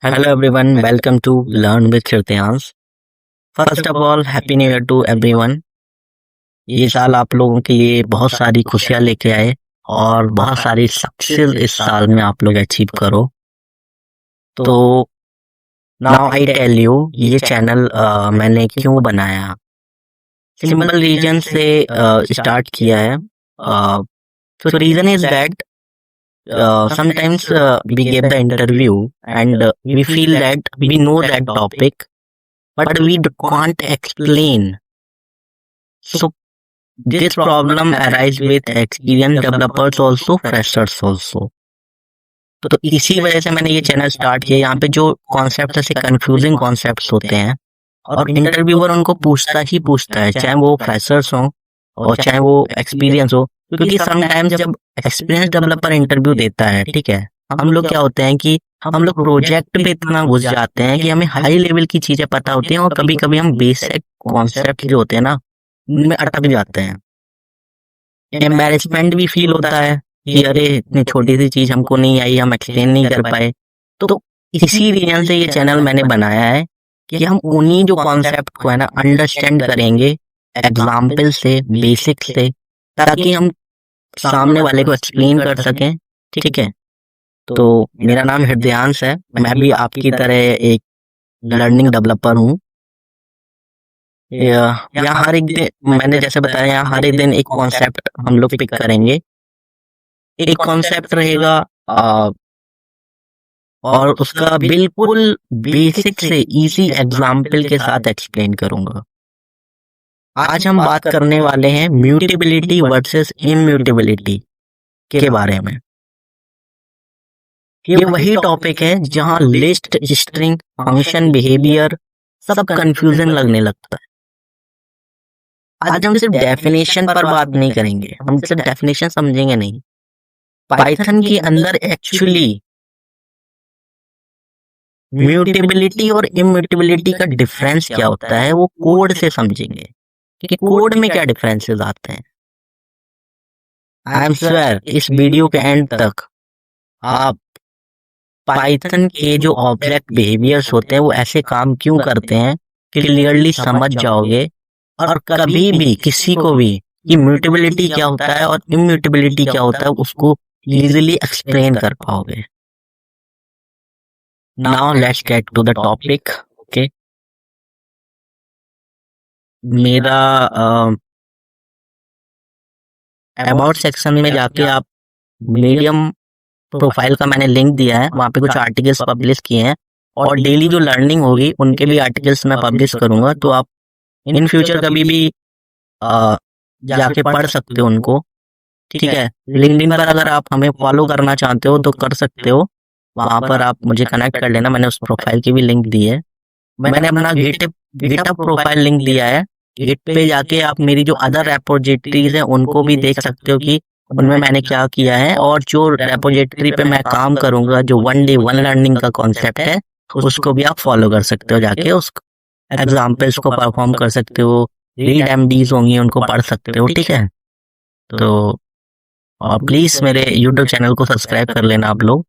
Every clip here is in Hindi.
Hello everyone, welcome to Learn with Kirtians. First of all, Happy New Year to everyone. ये साल आप लोगों के लिए बहुत सारी खुशियां लेके आए और बहुत सारी सक्सेस इस साल में आप लोग अचीव करो। तो नाउ आई टेल यू ये चैनल मैंने क्यों बनाया। सिंपल रीजन से स्टार्ट किया है। So reason is that sometimes we give the interview and we feel that we know that topic but we can't explain. So this problem arise with experienced developers also, freshers also. तो इसी वजह से मैंने ये चैनल स्टार्ट किया। यहाँ पे जो कॉन्सेप्ट ऐसे कंफ्यूजिंग कॉन्सेप्ट्स होते हैं और इंटरव्यूअर उनको पूछता ही पूछता है, चाहे वो फ्रेशर्स हो और चाहे वो एक्सपीरियंस हो। क्योंकि समटाइम्स जब एक्सपीरियंस डेवलपर इंटरव्यू देता है, ठीक है, हम लोग क्या होते हैं कि हम लोग प्रोजेक्ट पे इतना घुस जाते हैं कि हमें हाई लेवल की चीजें पता होती हैं और कभी कभी हम बेसिक कॉन्सेप्ट जो होते हैं ना उनमें अटक जाते हैं। एम्बैरेसमेंट भी फील होता है कि अरे इतनी छोटी सी चीज हमको नहीं आई, हम एक्सप्लेन नहीं कर पाए। तो इसी रीजन से ये चैनल मैंने बनाया है कि हम उन्हीं जो कॉन्सेप्ट को है ना अंडरस्टैंड करेंगे एग्जाम्पल से, बेसिक से, ताकि हम सामने वाले को एक्सप्लेन कर सकें। ठीक है, तो मेरा नाम हृदयांश है, मैं भी आपकी तरह एक लर्निंग डेवलपर हूँ। यहाँ हर एक दिन मैंने जैसे बताया, यहाँ हर एक दिन एक कॉन्सेप्ट हम लोग पिक करेंगे। एक कॉन्सेप्ट रहेगा और उसका बिल्कुल बेसिक से इजी एग्जाम्पल के साथ एक्सप्लेन करूंगा। आज हम बात करने वाले हैं म्यूटेबिलिटी वर्सेस इम्यूटेबिलिटी के बारे में। ये वही टॉपिक है जहां लिस्ट, स्ट्रिंग, फंक्शन, बिहेवियर सब कंफ्यूजन लगने लगता है। आज हम सिर्फ डेफिनेशन पर बात नहीं करेंगे, हम सिर्फ डेफिनेशन समझेंगे नहीं, पाइथन के अंदर एक्चुअली म्यूटेबिलिटी और इम्यूटेबिलिटी का डिफरेंस क्या होता है वो कोड से समझेंगे कि कोड में क्या डिफरेंसेस आते हैं। आई एम श्योर इस वीडियो के एंड तक आप पाइथन के जो ऑब्जेक्ट बिहेवियर्स होते हैं वो ऐसे काम क्यों करते हैं क्लियरली समझ जाओगे और कभी भी किसी को भी कि म्यूटेबिलिटी क्या होता है और इम्यूटेबिलिटी क्या होता है उसको इजीली एक्सप्लेन कर पाओगे। Now let's get to the topic. Okay, मेरा अबाउट सेक्शन में जाके आप मीडियम प्रोफाइल का मैंने लिंक दिया है, वहाँ पे कुछ आर्टिकल्स पब्लिश किए हैं और डेली जो लर्निंग होगी उनके भी आर्टिकल्स मैं पब्लिश करूंगा। तो आप इन फ्यूचर कभी भी जाके पढ़ सकते हो उनको। ठीक है, लिंक्डइन पर अगर आप हमें फॉलो करना चाहते हो तो कर सकते हो, वहाँ पर आप मुझे कनेक्ट कर लेना। मैंने उस प्रोफाइल की भी लिंक दी है। मैंने अपना गिटहब प्रोफाइल लिंक दिया है, गिट पे जाके आप मेरी जो अदर रेपोजिटरीज हैं उनको भी देख सकते हो कि उनमें मैंने क्या किया है। और जो रेपोजिटरी पे मैं काम करूंगा, जो वन डे वन लर्निंग का कॉन्सेप्ट है, उसको भी आप फॉलो कर सकते हो, जाके उस एग्जाम्पल्स को परफॉर्म कर सकते हो, रीड एमडीज होंगी उनको पढ़ सकते हो। ठीक है, तो और प्लीज मेरे यूट्यूब चैनल को सब्सक्राइब कर लेना आप लोग।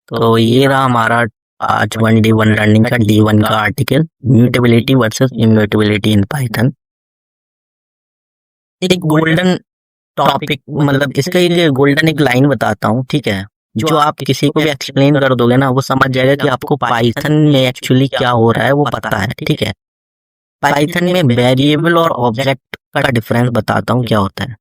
तो ये रहा हमारा आज वन डे वन लर्निंग का D1 का article, mutability versus immutability in Python. एक गोल्डन टॉपिक, मतलब इसका एक गोल्डन एक लाइन बताता हूँ। ठीक है, जो आप किसी को भी एक्सप्लेन कर दोगे ना वो समझ जाएगा कि आपको पाइथन में एक्चुअली क्या हो रहा है वो पता है। ठीक है, पाइथन में वेरिएबल और ऑब्जेक्ट का डिफरेंस बताता हूँ क्या होता है।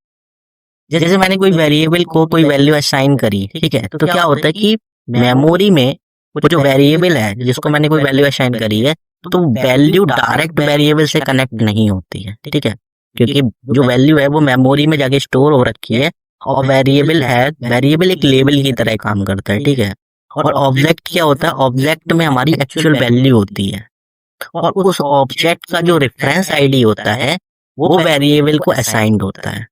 जैसे मैंने कोई वेरिएबल को कोई वैल्यू असाइन करी, ठीक है, तो क्या होता है कि मेमोरी में वो जो वेरिएबल है जिसको मैंने कोई वैल्यू असाइन करी है, तो वैल्यू डायरेक्ट वेरिएबल से कनेक्ट नहीं होती है। ठीक है, क्योंकि जो वैल्यू है वो मेमोरी में जाके स्टोर हो रखी है और वेरिएबल है, वेरिएबल एक लेबल की तरह काम करता है। ठीक है, और ऑब्जेक्ट क्या होता है, ऑब्जेक्ट में हमारी एक्चुअल वैल्यू होती है और उस ऑब्जेक्ट का जो रेफरेंस आईडी होता है वो वेरिएबल को असाइंड होता है।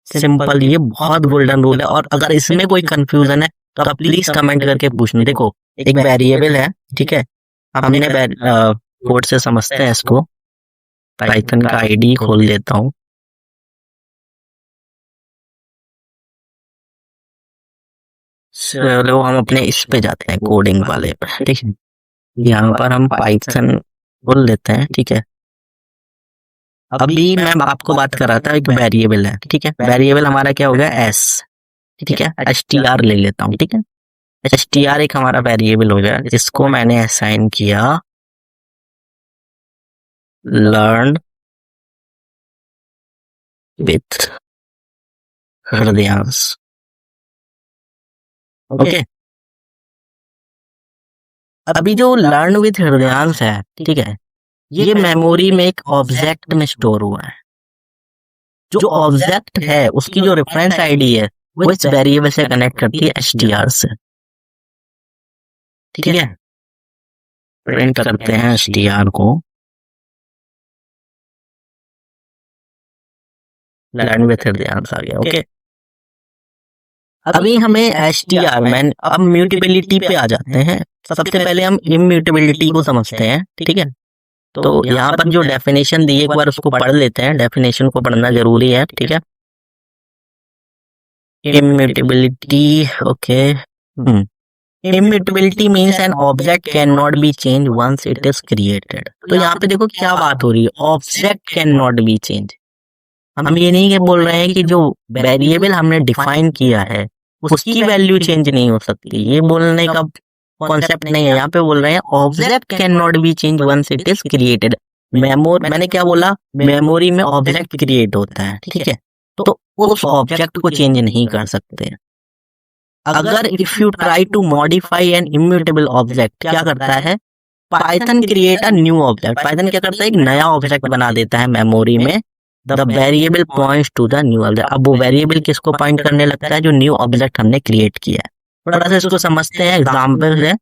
सिंपल, ये बहुत गोल्डन रूल है। और अगर इसमें कोई कंफ्यूजन है तो आप प्लीज कमेंट करके पूछना। देखो, एक वेरिएबल है, ठीक है, हमने कोड से समझते हैं इसको। पाइथन का आईडी खोल देता हूँ। चलो हम अपने इस पे जाते हैं, कोडिंग वाले पे, ठीक है। यहाँ पर हम पाइथन बोल लेते हैं, ठीक है। अभी मैं आपको बात कर रहा था, एक वेरिएबल है, ठीक है। वेरिएबल हमारा क्या हो गया, एस, ठीक है। str ले लेता हूँ, ठीक है। str एक हमारा वेरिएबल हो गया जिसको मैंने असाइन किया लर्न विथ हृदयांश, ओके। अभी जो लर्न विथ हृदयांश है, ठीक है, ये मेमोरी में एक ऑब्जेक्ट में स्टोर हुआ है। जो ऑब्जेक्ट है उसकी जो रेफरेंस आईडी है वो इस वेरिएबल से कनेक्ट करती है str से, ठीक है। प्रिंट करते हैं str को, लर्न विथ हृदयांश आ गया, ओके। अभी हमें str मैन, अब म्यूटेबिलिटी पे आ जाते हैं। सबसे पहले हम इम्यूटेबिलिटी को समझते हैं, ठीक है। तो यहाँ पर जो डेफिनेशन दी है एक बार उसको पढ़ लेते हैं, डेफिनेशन को पढ़ना जरूरी है, ठीक है। Immutability, okay. Immutability means an object can not be change once it is created. तो यहाँ पे देखो क्या बात हो रही है, object can not be change. हम ये नहीं के बोल रहे हैं कि जो वेरिएबल हमने डिफाइन किया है उसकी वैल्यू चेंज नहीं हो सकती, ये बोलने का कॉन्सेप्ट नहीं है। यहाँ पे बोल रहे हैं object can not be change once it is created. मैंने क्या बोला, मेमोरी में ऑब्जेक्ट क्रिएट होता है, ठीक है। तो उस ऑब्जेक्ट को चेंज नहीं कर सकते। अगर if you try to modify an immutable object, क्या करता है, Python create a new object. Python क्या करता है, एक नया ऑब्जेक्ट बना देता है मेमोरी में। The variable points to the new object. अब वो वेरिएबल किसको पॉइंट करने लगता है, जो न्यू ऑब्जेक्ट हमने क्रिएट किया है। थोड़ा सा इसको समझते हैं, एग्जांपल है।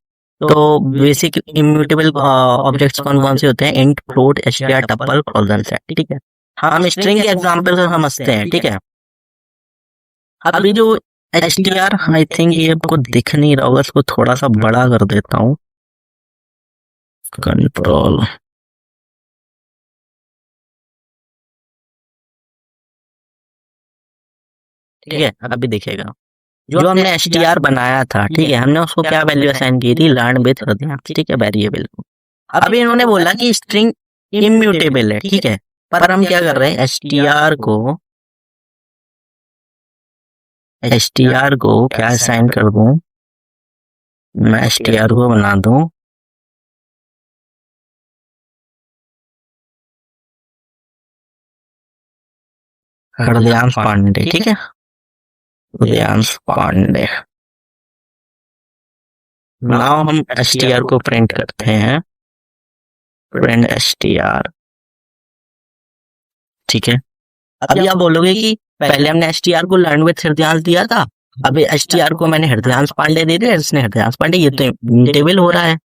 तो बेसिक इम्यूटेबल ऑब्जेक्ट्स कौन कौन से होते हैं, int, float, str, tuple, closure set, ठीक है। हम स्ट्रिंग के एग्जांपल से समझते हैं, ठीक है। अभी जो str, आई थिंक ये आपको दिख नहीं रहा होगा, इसको थोड़ा सा बड़ा कर देता हूँ, कंट्रोल, ठीक है। अभी दिखेगा जो हमने str बनाया था, ठीक है। हमने उसको क्या वैल्यू असाइन की थी, लर्न विथ हृदयांश, ठीक है, वेरिएबल को। अभी इन्होंने बोला कि स्ट्रिंग इम्यूटेबल है, ठीक है। पर हम क्या कर रहे हैं, str को क्या असाइन कर दूं, मैं str को बना दूं हृदयांश पांडे, ठीक है। हृदयांश पांडे। नाउ हम str को प्रिंट करते हैं, प्रिंट str, ठीक है। अभी आप बोलोगे कि पहले हमने str को लर्न विथ हृदयांश दिया था, अभी str को मैंने हृदयांश पांडे दे दिया, इसने हृदयांश पांडे, ये तो म्यूटेबल हो रहा है।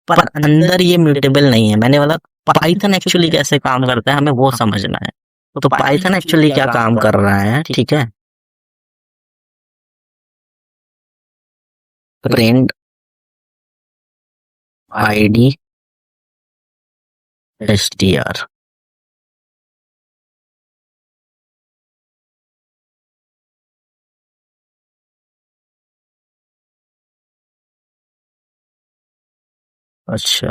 पर अंदर ये म्यूटेबल नहीं है। मैंने बोला पाइथन एक्चुअली कैसे काम करता है, हमें वो समझना है। तो पाइथन एक्चुअली क्या काम कर रहा है, ठीक है। प्रिंट आईडी str, अच्छा।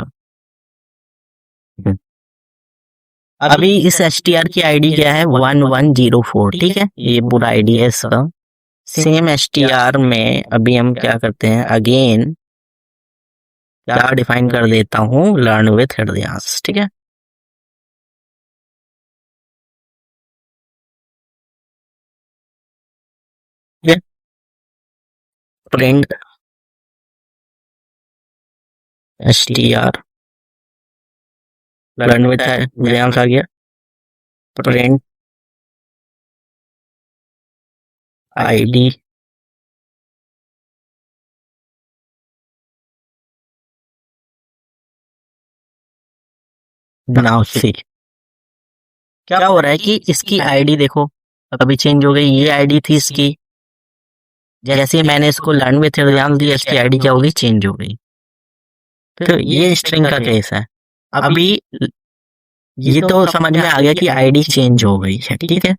अभी इस str की आईडी क्या है, 1104, ठीक है। ये पूरा आईडी है इसका। सेम str में अभी हम क्या करते हैं, अगेन क्या डिफाइन कर देता हूँ, लर्न विथ हृदयांश, ठीक है। Print str learn with Hridyansh आ गया, प्रिंट आईडी नाउ सी। क्या हो रहा है कि इसकी आईडी देखो अभी चेंज हो गई, ये आईडी थी इसकी, जैसे मैंने इसको लर्न विथ हृदयांश दिया, इसकी आईडी क्या हो गई, चेंज हो गई। तो ये स्ट्रिंग का केस है। अभी ये तो समझ में आ गया कि आईडी चेंज हो गई है, ठीक है।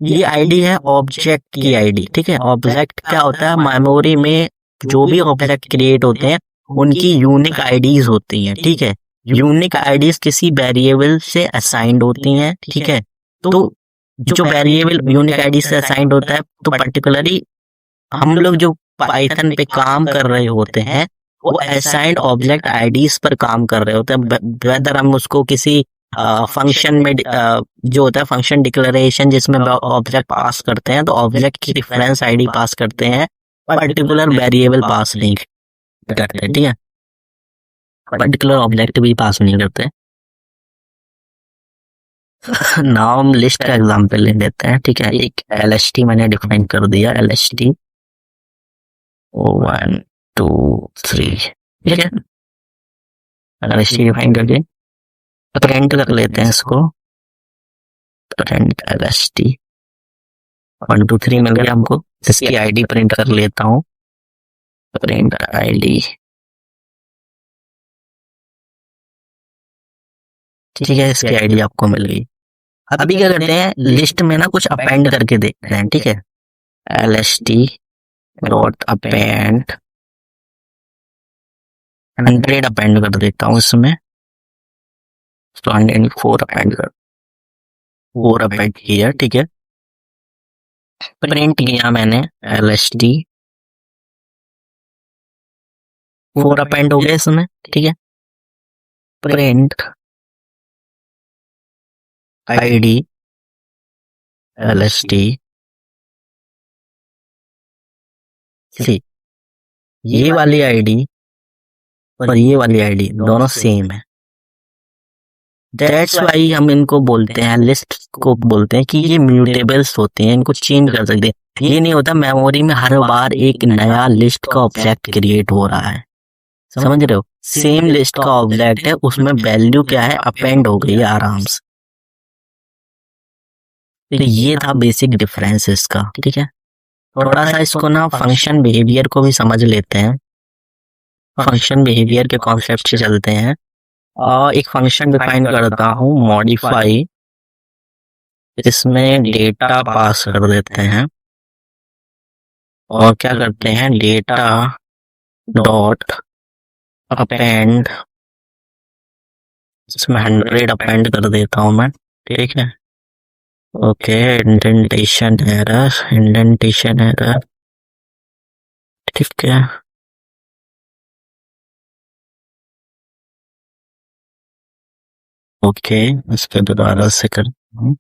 ये आईडी है ऑब्जेक्ट की आईडी, ठीक है। ऑब्जेक्ट क्या होता है, मेमोरी में जो भी ऑब्जेक्ट क्रिएट होते हैं उनकी यूनिक आईडीज होती हैं, ठीक है। यूनिक आईडीज किसी वेरिएबल से असाइंड होती हैं, ठीक है। तो जो वेरिएबल यूनिक आईडी से असाइंड होता है, तो पर्टिकुलरली हम लोग जो पाइथन पे काम कर रहे होते हैं वो असाइंड ऑब्जेक्ट आईडीज पर काम कर रहे होते हैं। वेदर हम उसको किसी फंक्शन में जो होता है फंक्शन डिक्लेरेशन जिसमें ऑब्जेक्ट पास करते हैं, तो ऑब्जेक्ट की रेफरेंस आईडी पास करते हैं, पर्टिकुलर वेरिएबल पास नहीं करते, ठीक है। पर्टिकुलर ऑब्जेक्ट भी पास नहीं करते। नाउ हम लिस्ट का एग्जांपल ले लेते हैं, ठीक है। एक एलएसटी मैंने डिफाइन कर दिया, एलएसटी 1 2 3, ठीक है। एलएसटी डिफाइन करके प्रिंट कर लेते हैं इसको, प्रिंट एलएसटी 1 2 3 मिल गया हमको। इसकी आईडी प्रिंट कर लेता हूँ, प्रिंट आईडी, ठीक है। इसकी आईडी आपको मिल गई। अभी क्या करते हैं, लिस्ट में ना कुछ अपेंड करके देखते हैं, ठीक है। एलएसटी डॉट अपेंड 100 अपेंड कर देता हूँ इसमें, 4 अपेंड कर 4 अपेंड किया, ठीक है। प्रिंट किया मैंने एलएसटी 4 अपेंड हो गया इसमें, ठीक है। प्रिंट आईडी एलएसटी, ये वाली आईडी और ये वाली आईडी दोनों सेम है। दैट्स वाई हम इनको बोलते हैं, लिस्ट को बोलते हैं कि ये म्यूटेबल्स होते हैं, इनको चेंज कर सकते हैं। ये नहीं होता मेमोरी में हर बार एक नया लिस्ट का ऑब्जेक्ट क्रिएट हो रहा है, समझ रहे हो। सेम लिस्ट का ऑब्जेक्ट है, उसमें वैल्यू क्या है, अपेंड हो गई है आराम से। तो ये था बेसिक डिफरेंस इसका, ठीक है। थोड़ा सा इसको ना फंक्शन बिहेवियर को भी समझ लेते हैं। फंक्शन बिहेवियर के कॉन्सेप्ट से चलते हैं। और एक फंक्शन डिफाइन करता हूँ मॉडिफाई, इसमें डेटा पास कर देते हैं और क्या करते हैं, डेटा डॉट अपेंड, इसमें 100 अपेंड कर देता हूँ मैं, ठीक है। ओके, इंडेंटेशन एरर, ठीक है। ओके, इसके दोबारा से करता हूँ,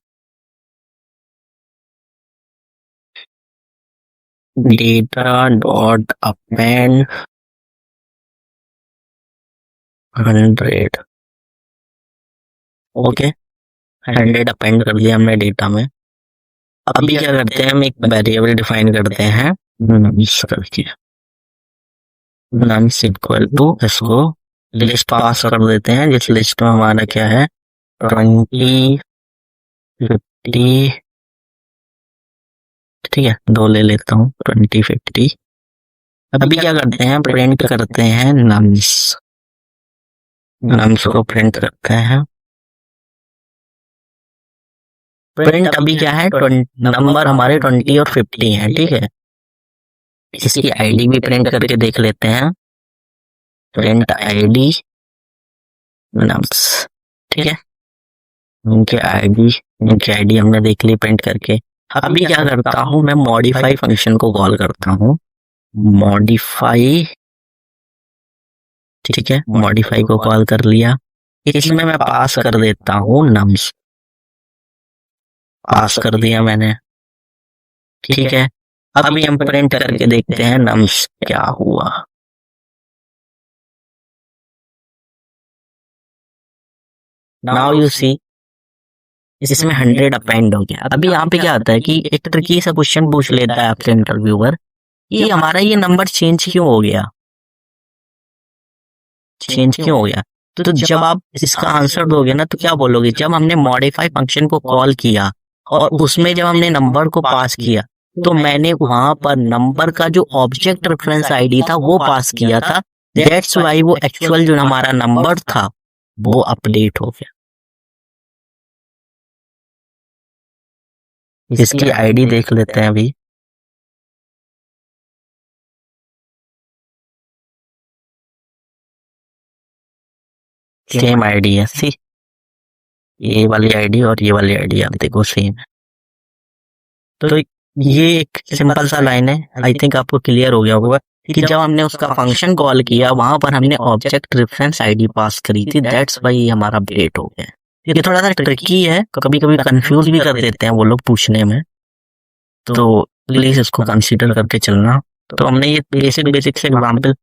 data dot append 100, okay. 100 append कर दिया हमने डेटा में। अभी क्या करते हैं, हम एक वेरिएबल डिफाइन करते हैं नम्स इक्वल टू, इसको लिस्ट पास कर देते हैं, जिस लिस्ट में हमारा क्या है 20 50, ठीक है। 2 ले लेता हूँ, 20 50। अभी क्या करते हैं, प्रिंट करते हैं नम्स को प्रिंट करते हैं। प्रिंट अभी क्या है, नंबर हमारे 20 और 50 हैं, ठीक है। इसकी आईडी भी प्रिंट करके देख लेते हैं, प्रिंट आईडी नम्स, ठीक है। उनकी आईडी हमने देख ली प्रिंट करके। अभी क्या करता हूँ, मैं मॉडिफाई फंक्शन को कॉल करता हूँ, मॉडिफाई, ठीक है। मॉडिफाई को कॉल कर लिया, इसमें मैं पास कर देता हूँ नम्स, पास कर दिया मैंने, ठीक है। अभी हम प्रिंट करके देखते हैं नम्स क्या हुआ। नाउ यू सी, इसमें 100 अपेंड हो गया। अभी यहाँ पे क्या होता है कि एक ट्रिकी सा क्वेश्चन पूछ लेता है आपसे इंटरव्यूअर, ये हमारा ये नंबर चेंज क्यों हो गया, तो जब आप इसका आंसर दोगे ना, तो क्या बोलोगे, जब हमने मॉडिफाई फंक्शन को कॉल किया और उसमें जब हमने नंबर को पास किया, तो मैंने वहां पर नंबर का जो ऑब्जेक्ट रेफरेंस आईडी था वो पास किया था। दैट्स वाई वो एक्चुअल जो हमारा नंबर था वो अपडेट हो गया। इसकी आईडी देख लेते हैं अभी। सेम आईडी है, सी ये वाली आईडी और ये वाली आईडी आप देखो सेम है। तो ये एक सिंपल सा लाइन है, आई थिंक आपको क्लियर हो गया होगा कि जब हमने उसका फंक्शन कॉल किया वहां पर हमने ऑब्जेक्ट रेफरेंस आईडी पास करी थी, दैट्स वाई हमारा अपडेट हो गया। ये थोड़ा सा ट्रिकी है, कभी कभी कंफ्यूज भी कर देते हैं वो लोग पूछने में, तो प्लीज इसको कंसीडर करके चलना। तो हमने ये बेसिक से एग्जाम्पल,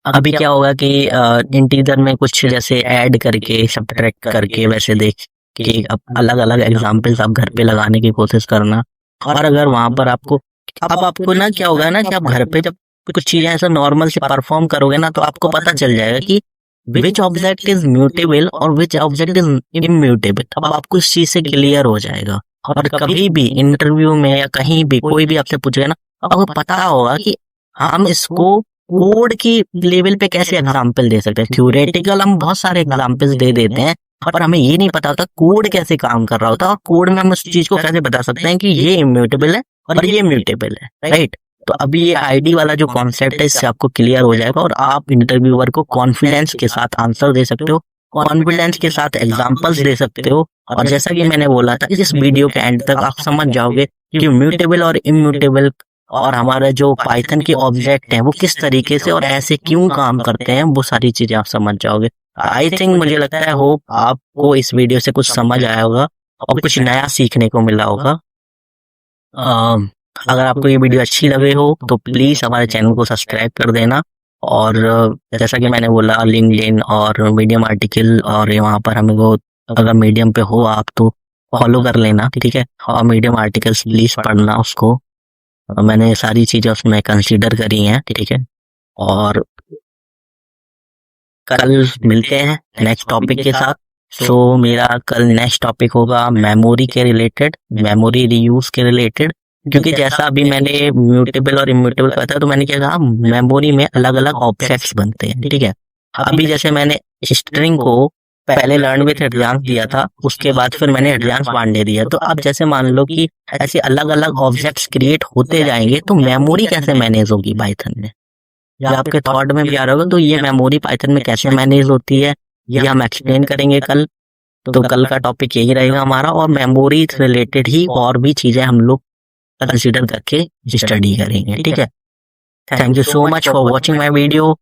अभी क्या होगा कि इंटीजर में कुछ जैसे ऐड करके सब्ट्रैक्ट करके वैसे देख के अब अलग अलग एग्जाम्पल्स आप घर पे लगाने की कोशिश करना। और अगर वहां पर आपको, अब आपको ना क्या होगा ना कि आप घर पे जब कुछ चीजें ऐसा नॉर्मल से परफॉर्म करोगे ना तो आपको पता चल जाएगा कि विच ऑब्जेक्ट इज म्यूटेबल और विच ऑब्जेक्ट इज इम्यूटेबल। अब आपको इस चीज से क्लियर हो जाएगा। और कभी भी इंटरव्यू में या कहीं भी कोई भी आपसे पूछेगा ना, आपको पता होगा कि हम इसको कोड की लेवल पे कैसे एग्जाम्पल दे सकते हैं। थ्योरेटिकल हम बहुत सारे एग्जाम्पल्स दे देते हैं पर हमें ये नहीं पता होता कोड कैसे काम कर रहा होता, और कोड में हम उस चीज को कैसे बता सकते हैं कि ये इम्यूटेबल है और ये म्यूटेबल है, राइट। तो अभी ये आईडी वाला जो कॉन्सेप्ट है इससे आपको क्लियर हो जाएगा और आप इंटरव्यूअर को कॉन्फिडेंस के साथ आंसर दे सकते हो, कॉन्फिडेंस के साथ एग्जाम्पल्स दे सकते हो। और जैसा कि मैंने बोला था, इस वीडियो के एंड तक आप समझ जाओगे कि म्यूटेबल और इम्यूटेबल और हमारा जो पाइथन के ऑब्जेक्ट हैं वो किस तरीके से और ऐसे क्यों काम करते हैं, वो सारी चीजें आप समझ जाओगे। आई थिंक, मुझे लगता है, होप आपको इस वीडियो से कुछ समझ आया होगा और कुछ नया सीखने को मिला होगा। अगर आपको ये वीडियो अच्छी लगे हो तो प्लीज हमारे चैनल को सब्सक्राइब कर देना। और जैसा कि मैंने बोला, लिंक्डइन और मीडियम आर्टिकल, और वहाँ पर हमें वो, अगर मीडियम पे हो आप तो फॉलो कर लेना, ठीक है। और मीडियम आर्टिकल्स प्लीज पढ़ना उसको, मैंने सारी चीजें उसमें कंसीडर करी हैं, ठीक है। और कल मिलते हैं नेक्स्ट टॉपिक के साथ। सो मेरा कल नेक्स्ट टॉपिक होगा मेमोरी के रिलेटेड, मेमोरी रीयूज के रिलेटेड। क्योंकि जैसा अभी मैंने म्यूटेबल और इम्यूटेबल कहा था, तो मैंने क्या कहा, मेमोरी में अलग अलग ऑब्जेक्ट्स बनते हैं, ठीक है। अभी जैसे मैंने स्ट्रिंग को पहले लर्न विथ एडवांस दिया था, उसके बाद फिर मैंने एडवांस पांडे दिया। तो अब जैसे मान लो कि ऐसे अलग अलग ऑब्जेक्ट्स क्रिएट होते जाएंगे, तो मेमोरी कैसे मैनेज होगी पाइथन में, या आपके थॉट में भी आ रहा होगा। तो ये मेमोरी पाइथन में कैसे मैनेज होती है ये हम एक्सप्लेन करेंगे कल। तो कल का टॉपिक यही रहेगा हमारा, और मेमोरी रिलेटेड ही और भी चीजें हम लोग कंसिडर करके स्टडी करेंगे, ठीक है। Thank you so much for watching my video.